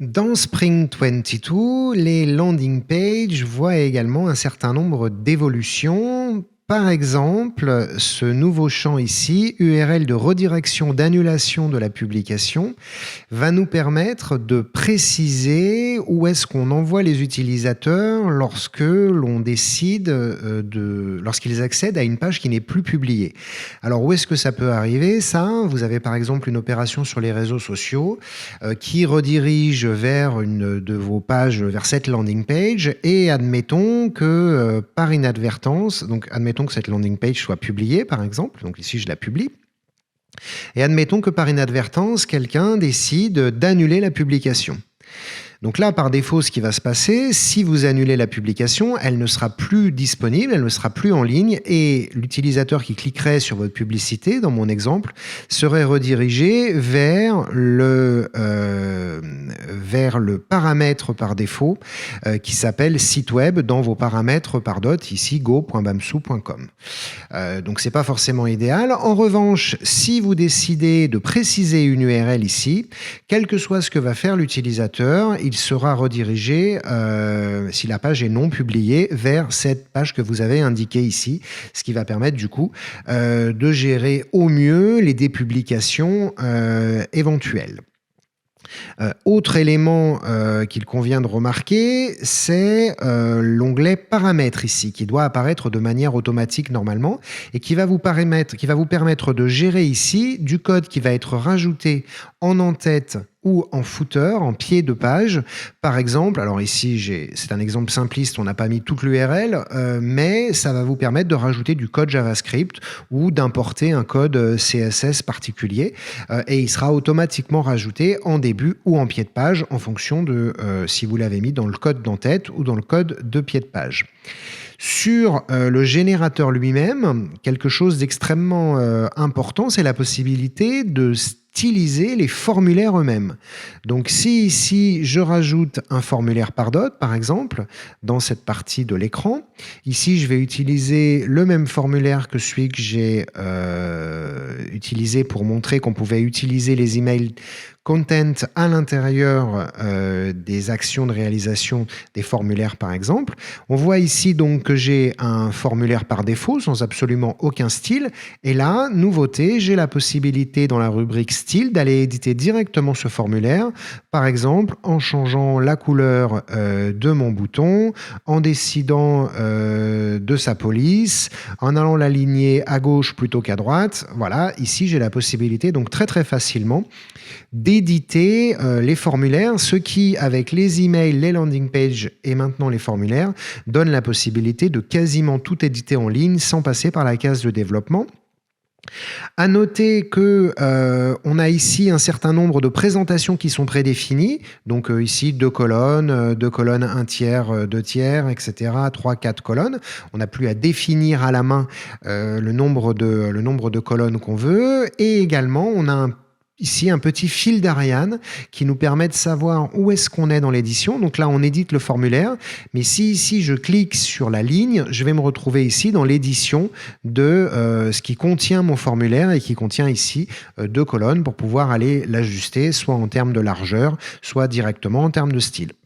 Dans Spring 22, les landing pages voient également un certain nombre d'évolutions. Par exemple, ce nouveau champ ici, URL de redirection d'annulation de la publication, va nous permettre de préciser où est-ce qu'on envoie les utilisateurs lorsque l'on décide lorsqu'ils accèdent à une page qui n'est plus publiée. Alors où est-ce que ça peut arriver ça? Vous avez par exemple une opération sur les réseaux sociaux qui redirige vers une de vos pages, vers cette landing page, et admettons que par inadvertance, donc admettons que cette landing page soit publiée par exemple, donc ici je la publie, et admettons que par inadvertance, quelqu'un décide d'annuler la publication. Donc là, par défaut, ce qui va se passer, si vous annulez la publication, elle ne sera plus disponible, elle ne sera plus en ligne, et l'utilisateur qui cliquerait sur votre publicité, dans mon exemple, serait redirigé vers le paramètre par défaut qui s'appelle site web dans vos paramètres par dot, ici go.bamsou.com. Donc c'est pas forcément idéal. En revanche, si vous décidez de préciser une URL ici, quel que soit ce que va faire l'utilisateur, il sera redirigé, si la page est non publiée, vers cette page que vous avez indiquée ici, ce qui va permettre du coup de gérer au mieux les dépublications éventuelles. Autre élément qu'il convient de remarquer, c'est l'onglet paramètres ici, qui doit apparaître de manière automatique normalement, et qui va vous permettre de gérer ici du code qui va être rajouté en en-tête ou en footer, en pied de page. Par exemple, alors ici, c'est un exemple simpliste, on n'a pas mis toute l'URL, mais ça va vous permettre de rajouter du code JavaScript ou d'importer un code CSS particulier, et il sera automatiquement rajouté en début ou en pied de page en fonction de si vous l'avez mis dans le code d'en-tête ou dans le code de pied de page. Sur le générateur lui-même, quelque chose d'extrêmement important, c'est la possibilité de styliser les formulaires eux-mêmes. Donc si ici je rajoute un formulaire par dot, par exemple, dans cette partie de l'écran, ici je vais utiliser le même formulaire que celui que j'ai utilisé pour montrer qu'on pouvait utiliser les emails content à l'intérieur des actions de réalisation des formulaires par exemple. On voit ici donc que j'ai un formulaire par défaut sans absolument aucun style, et là, nouveauté, j'ai la possibilité dans la rubrique style d'aller éditer directement ce formulaire, par exemple en changeant la couleur de mon bouton, en décidant de sa police, en allant l'aligner à gauche plutôt qu'à droite. Voilà, ici j'ai la possibilité donc très facilement d'éditer les formulaires, ce qui, avec les emails, les landing pages et maintenant les formulaires, donne la possibilité de quasiment tout éditer en ligne sans passer par la case de développement. À noter que on a ici un certain nombre de présentations qui sont prédéfinies. Donc ici 2 colonnes, 1 tiers, 2 tiers, etc. 3, 4 colonnes. On n'a plus à définir à la main le nombre de colonnes qu'on veut. Et également, on a ici un petit fil d'Ariane qui nous permet de savoir où est-ce qu'on est dans l'édition. Donc là, on édite le formulaire, mais si ici je clique sur la ligne, je vais me retrouver ici dans l'édition de ce qui contient mon formulaire et qui contient ici 2 colonnes pour pouvoir aller l'ajuster, soit en termes de largeur, soit directement en termes de style.